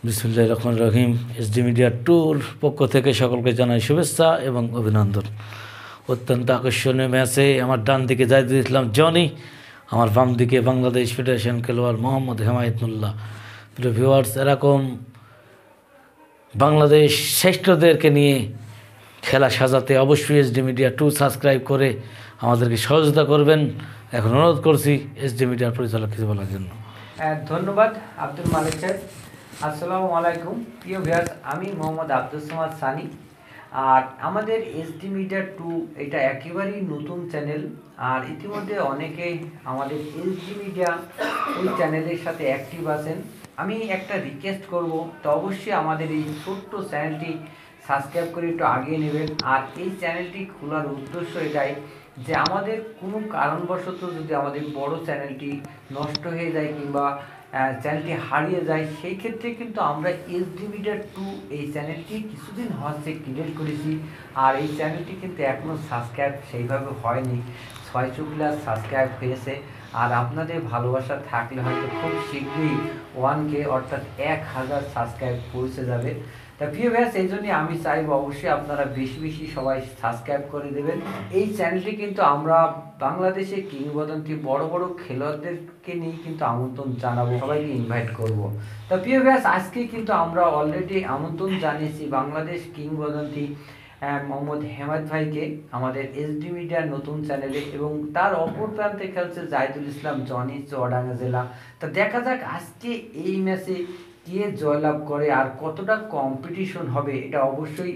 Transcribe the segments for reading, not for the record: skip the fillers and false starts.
বিসমিল্লাহির রহমানির রহিম। SD media টুর পক্ষ থেকে সকলকে জানাই শুভেচ্ছা এবং অভিনন্দন। অত্যন্ত আকর্ষণীয় ম্যাচে আমার ডান দিকে জাহিদুল ইসলাম জনি, আমার বাম দিকে বাংলাদেশ ফেডারেশন খেলোয়াড় মোহাম্মদ হেমায়েতুল্লাহ। প্রিয় ভিউয়ার্স, এরকম বাংলাদেশ শ্রেষ্ঠদেরকে নিয়ে খেলা সাজাতে অবশ্যই এসডি মিডিয়া টু সাবস্ক্রাইব করে আমাদেরকে সহযোগিতা করবেন। এখন অনুরোধ করছি এসডি মিডিয়ার পরিচালক কিছু বলার জন্য। ধন্যবাদ আব্দুল মালিক সাহেব। আসসালামু আলাইকুম প্রিয় ভিউয়ার্স, আমি মোহাম্মদ আব্দুল সামাদ সানি। আর আমাদের এসডি মিডিয়া টু এটা একেবারেই নতুন চ্যানেল। আর ইতিমধ্যে অনেকেই আমাদের এসডি মিডিয়া ওই চ্যানেলের সাথে অ্যাক্টিভ আছেন। আমি একটা রিকোয়েস্ট করব, তো অবশ্যই আমাদের এই ছোট্ট চ্যানেলটি সাবস্ক্রাইব করে একটু আগিয়ে নেবেন। আর এই চ্যানেলটি খোলার উদ্দেশ্য এটাই যে আমাদের কোনো কারণবশত যদি আমাদের বড় চ্যানেলটি নষ্ট হয়ে যায় কিংবা চ্যানেলটি হারিয়ে যায়, সেই ক্ষেত্রে কিন্তু আমরা এসডি মিডিয়া টু এই চ্যানেলটি কিছুদিন হচ্ছে ক্রিয়েট করেছি। আর এই চ্যানেলটি কিন্তু এখনও সাবস্ক্রাইব সেইভাবে হয়নি, 600+ সাবস্ক্রাইব হয়েছে। আর আপনাদের ভালোবাসা থাকলে হয়তো খুব শীঘ্রই 1K অর্থাৎ 1000 সাবস্ক্রাইব পৌঁছে যাবে। তা প্রিয় ভাইয়া, সেই জন্যই আমি চাইবো অবশ্যই আপনারা বেশি বেশি সবাই সাবস্ক্রাইব করে দেবেন। এই চ্যানেলটি কিন্তু আমরা বাংলাদেশে কিংবদন্তি বড় বড় খেলোয়াড়দেরকে নিয়ে কিন্তু আমন্ত্রণ জানাবো, সবাইকে ইনভাইট করব। তা প্রিয় ভাইয়া, আজকে কিন্তু আমরা অলরেডি আমন্ত্রণ জানিয়েছি বাংলাদেশ কিংবদন্তি মোহাম্মদ হেমায়েত ভাইকে আমাদের এসডি মিডিয়ার নতুন চ্যানেলে, এবং তার অপর প্রান্তে খেলছে জাহিদুল ইসলাম জনি, চুয়াডাঙ্গা জেলা। তা দেখা যাক আজকে এই ম্যাচে কে জয়লাভ করে আর কতটা কম্পিটিশন হবে, এটা অবশ্যই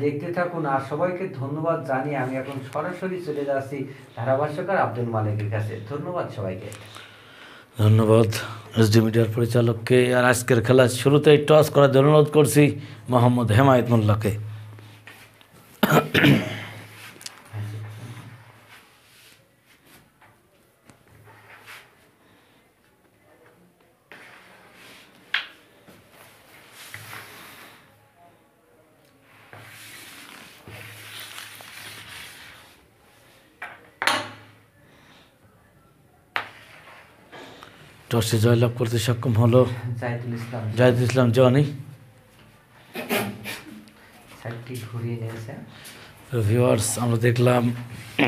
দেখতে থাকুন। আর সবাইকে ধন্যবাদ জানিয়ে আমি এখন সরাসরি চলে যাচ্ছি ধারাভাষ্যকার আব্দুল মালিকের কাছে। ধন্যবাদ সবাইকে। ধন্যবাদ এসডি মিডিয়ার পরিচালককে। আর আজকের খেলার শুরুতেই টস করার জন্য অনুরোধ করছি মোহাম্মদ হেমায়েতুল্লাহকে। টসে জয়লাভ করতে সক্ষম হলো জাহিদুল ইসলাম জনি। ভিউয়ার্স, আমরা দেখলাম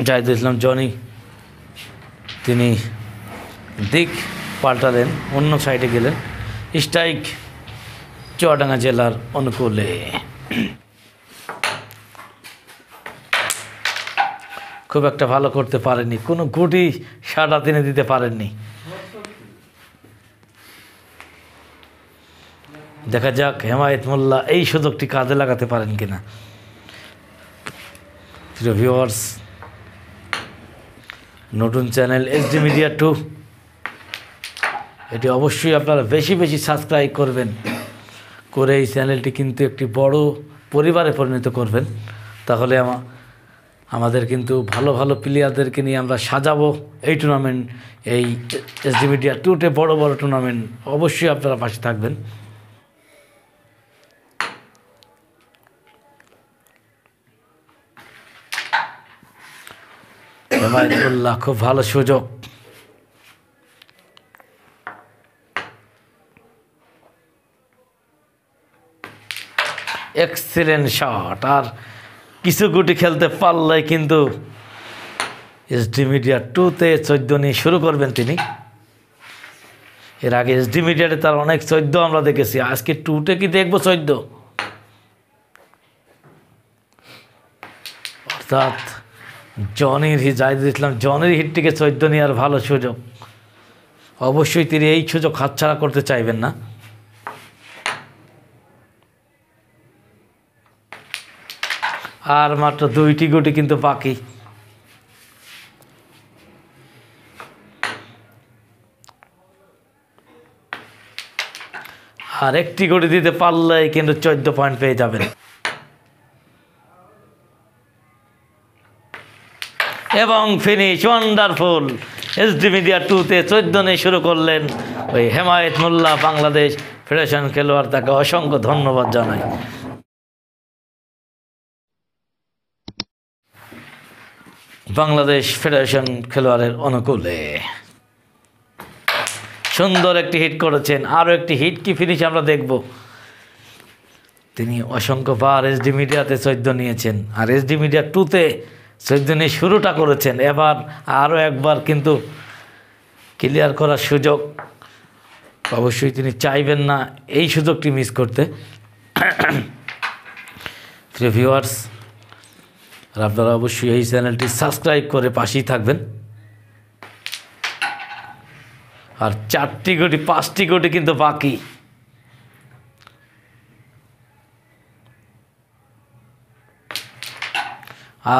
জাহিদুল ইসলাম জনি তিনি দিক পাল্টালেন, অন্য সাইডে গেলেন। স্ট্রাইক চুয়াডাঙ্গা জেলার অনুকূলে। খুব একটা ভালো করতে পারেননি, কোনো গুটি সাড়া তিনি দিতে পারেননি। দেখা যাক হেমায়েতুল্লাহ এই সুযোগটি কাজে লাগাতে পারেন কিনা। প্রিয় ভিউয়ার্স, নতুন চ্যানেল এসডি মিডিয়া টু, এটি অবশ্যই আপনারা বেশি বেশি সাবস্ক্রাইব করবেন, করে এই চ্যানেলটি কিন্তু একটি বড় পরিবারে পরিণত করবেন। তাহলে আমাদের কিন্তু ভালো ভালো প্লেয়ারদেরকে নিয়ে আমরা সাজাবো এই টুর্নামেন্ট, এই এসডি মিডিয়া টুতে বড় বড় টুর্নামেন্ট। অবশ্যই আপনারা পাশে থাকবেন। হেমায়েতুল্লাহ, খুব ভালো সুযোগ। Excellent shot. আর কিছু গুটি খেলতে পারলে কিন্তু এসডি মিডিয়া টুতে 14 নিয়ে শুরু করবেন তিনি। এর আগে এসডি মিডিয়াতে তার অনেক 14 আমরা দেখেছি, আজকে টুতে কি দেখবো 14? অর্থাৎ জাহিদুল ইসলাম জনির হিটটিকে 14 নিয়ে আর ভালো সুযোগ। অবশ্যই তিনি এই সুযোগ হাতছাড়া করতে চাইবেন না। আর মাত্র 2টি গুটি কিন্তু বাকি। আর একটি গুটি দিতে পারলেই কিন্তু 14 পয়েন্ট পেয়ে যাবেন। এবং ফিনিশ ওয়ান্ডারফুল। এসডি মিডিয়া টুতে 14 নিয়ে শুরু করলেন ওই হেমায়েতুল্লাহ, বাংলাদেশ ফেডারেশন খেলোয়াড়, তাকে অসংখ্য ধন্যবাদ জানাই। বাংলাদেশ ফেডারেশন খেলোয়াড়ের অনুকূলে সুন্দর একটি হিট করেছেন। আরও একটি হিট কি ফিনিশ আমরা দেখব। তিনি অসংখ্যবার এসডি মিডিয়াতে 14 নিয়েছেন, আর এসডি মিডিয়া 2তে 14 নিয়ে শুরুটা করেছেন। এবার আরও একবার কিন্তু ক্লিয়ার করার সুযোগ, অবশ্যই তিনি চাইবেন না এই সুযোগটি মিস করতে। প্রিয় ভিউয়ার্স, আর আপনারা অবশ্যই এই চ্যানেলটি সাবস্ক্রাইব করে পাশেই থাকবেন। আর 4টি গুটি 5টি গুটি কিন্তু বাকি।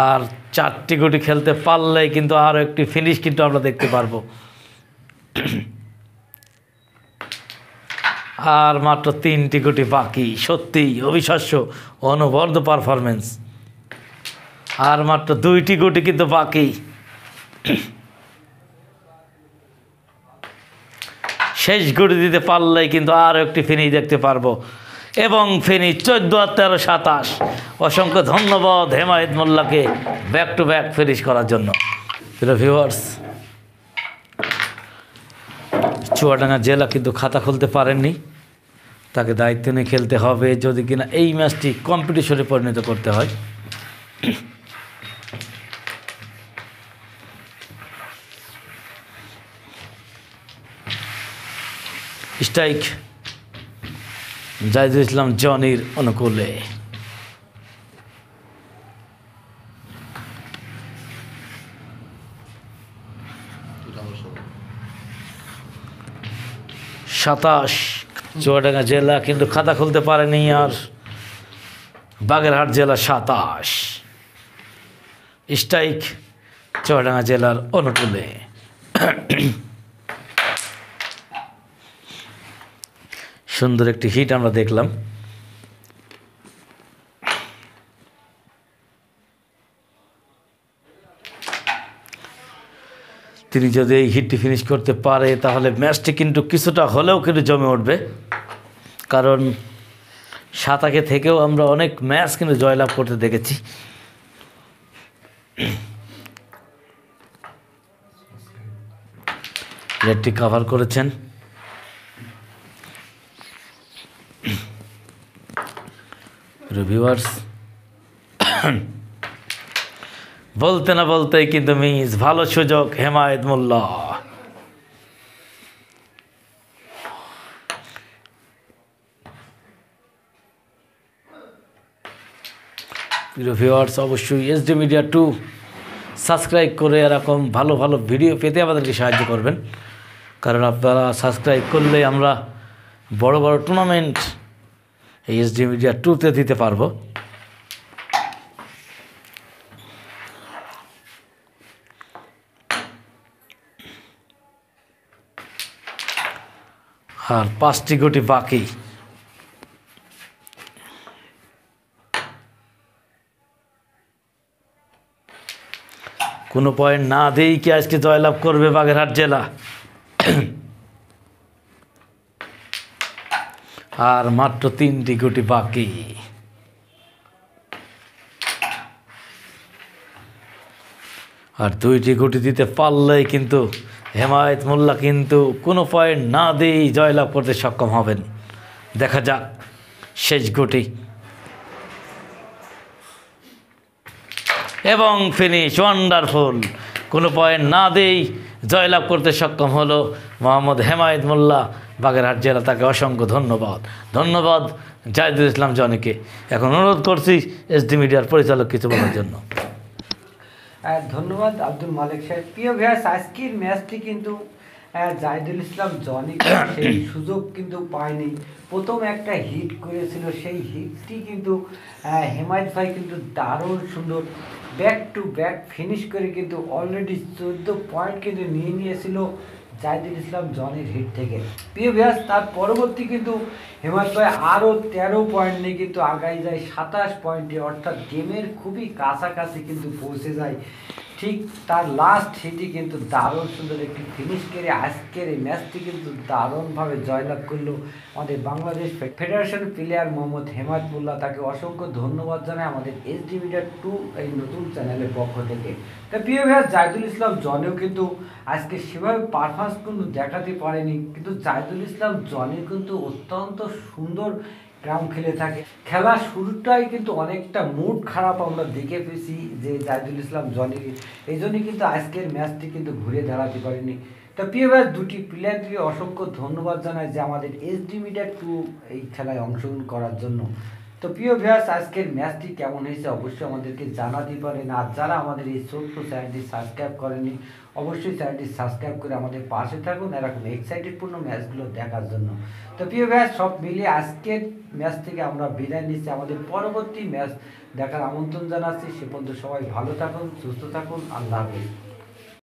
আর 4টি গুটি খেলতে পারলেই কিন্তু আরও একটি ফিনিশ কিন্তু আমরা দেখতে পারবো। আর মাত্র 3টি গুটি বাকি। সত্যি অবিশ্বাস্য অনবদ্য পারফরমেন্স। আর মাত্র 2টি গুটি কিন্তু বাকি। শেষ গুটি দিতে পারলেই কিন্তু আরও একটি ফিনিশ দেখতে পারবো। এবং ফিনিশ 14 আর 13 27। অসংখ্য ধন্যবাদ হেমায়েত মোল্লাকে ব্যাক টু ব্যাক ফিনিশ করার জন্য। প্রিয় ভিউয়ার্স, চুয়াডাঙ্গা জেলা কিন্তু খাতা খুলতে পারেননি, তাকে দায়িত্ব নিয়ে খেলতে হবে যদি কিনা এই ম্যাচটি কম্পিটিশনে পরিণত করতে হয়। স্ট্রাইক জাহিদুল ইসলাম জনির অনুকূলে। 27 চুয়াডাঙ্গা জেলা কিন্তু খাতা খুলতে পারেনি, আর বাগেরহাট জেলা 27। স্ট্রাইক চুয়াডাঙ্গা জেলার অনুকূলে। সুন্দর একটি হিট আমরা দেখলাম। তিনি যদি এই হিটটি ফিনিশ করতে পারে তাহলে ম্যাচটি কিন্তু কিছুটা হলেও কিন্তু জমে উঠবে, কারণ সাতাকে থেকেও আমরা অনেক ম্যাচ কিন্তু জয়লাভ করতে দেখেছি। নেটটি কভার করেছেন। ভিউয়ার্স, বলতে না বলতেই কিন্তু মিস। ভালো সুযোগ হেমায়েত মোল্লা। প্রিয় ভিউয়ার্স, অবশ্যই এসডি মিডিয়া 2 সাবস্ক্রাইব করে এরকম ভালো ভালো ভিডিও পেতে আমাদেরকে সাহায্য করবেন, কারণ আপনারা সাবস্ক্রাইব করলে আমরা বড় বড় টুর্নামেন্ট এই এসডি মিডিয়া 2তে দিতে পারবো। আর 5টি গুটি বাকি। কোনো পয়েন্ট না দিয়েই কি আজকে জয়লাভ করবে বাগেরহাট জেলা? আর মাত্র 3টি গুটি বাকি। আর 2টি গুটি দিতে পারলেই কিন্তু হেমায়েত মোল্লা কিন্তু কোনো পয়েন্ট না দিয়েই জয়লাভ করতে সক্ষম হবেন। দেখা যাক শেষ গুটি। এবং ফিনিশ ওয়ান্ডারফুল। কোনো পয়েন্ট না দিয়েই জয়লাভ করতে সক্ষম হলো মোহাম্মদ হেমায়েত মোল্লা, বাগেরহাট জেলা। তাকে অসংখ্য ধন্যবাদ। ধন্যবাদ জাহিদুল ইসলাম জনিকে। এখন অনুরোধ করছি এসডি মিডিয়ার পরিচালক কিছু বলার জন্য। ধন্যবাদ আব্দুল মালিক সাহেব। প্রিয় ভিউয়ার্স, আজকের ম্যাচটি কিন্তু জাহিদুল ইসলাম জনি সেই সুযোগ কিন্তু পায়নি। প্রথম একটা হিট করেছিল, সেই হিটটি কিন্তু হেমায়েত ভাই কিন্তু দারুণ সুন্দর ব্যাক টু ব্যাক ফিনিশ করে কিন্তু অলরেডি 14 পয়েন্ট কিন্তু নিয়ে নিয়েছিল জাহিদুল ইসলাম জনির হিট থেকে। প্রিয় ভিউয়ার্স, তার পরবর্তী কিন্তু হেমায়েত ভাই আরও 13 পয়েন্ট নিয়ে কিন্তু আগাই যায় 27 পয়েন্টে, অর্থাৎ গেমের খুবই কাছাকাছি কিন্তু পৌঁছে যায়। ঠিক তার লাস্ট হিটই কিন্তু দারুণ সুন্দর একটি ফিনিশ করে আজকের এই ম্যাচটি কিন্তু দারুণভাবে জয়লাভ করলো আমাদের বাংলাদেশ ফেডারেশন প্লেয়ার মোহাম্মদ হেমায়তুল্লাহ। তাকে অসংখ্য ধন্যবাদ জানাই আমাদের এসডি মিডিয়া 2 এই নতুন চ্যানেলের পক্ষ থেকে। তা প্রিয় ভাইয়া, জাহিদুল ইসলাম জনিও কিন্তু আজকে সেভাবে পারফরমেন্স কিন্তু দেখাতে পারেনি, কিন্তু জাহিদুল ইসলাম জনি কিন্তু অত্যন্ত সুন্দর গ্রাউন্ড খেলে থাকে। খেলা শুরুটাই কিন্তু অনেকটা মুড খারাপ আমরা দেখে পেয়েছি যে জাহিদুল ইসলাম জনির, এই জন্যই কিন্তু আজকের ম্যাচটি কিন্তু ঘুরে দাঁড়াতে পারেনি। তো প্রিয় ভাই, দুটি প্লেয়ারকে অসংখ্য ধন্যবাদ জানাই যে আমাদের এসডি মিডিয়া 2 এই খেলায় অংশগ্রহণ করার জন্য। তো প্রিয় ভিউয়ার্স, আজকের ম্যাচটি কেমন হয়েছে অবশ্যই আমাদেরকে জানাতে পারেন। আর যারা আমাদের এই ছোট্ট চ্যানেলটি সাবস্ক্রাইব করেনি অবশ্যই চ্যানেলটি সাবস্ক্রাইব করে আমাদের পাশে থাকুন এরকম এক্সাইটেডপূর্ণ ম্যাচগুলো দেখার জন্য। তো প্রিয় ভিউয়ার্স, সব মিলিয়ে আজকের ম্যাচ থেকে আমরা বিদায় নিচ্ছি। আমাদের পরবর্তী ম্যাচ দেখার আমন্ত্রণ জানাচ্ছি। সে পর্যন্ত সবাই ভালো থাকুন, সুস্থ থাকুন। আল্লাহ হাফেজ।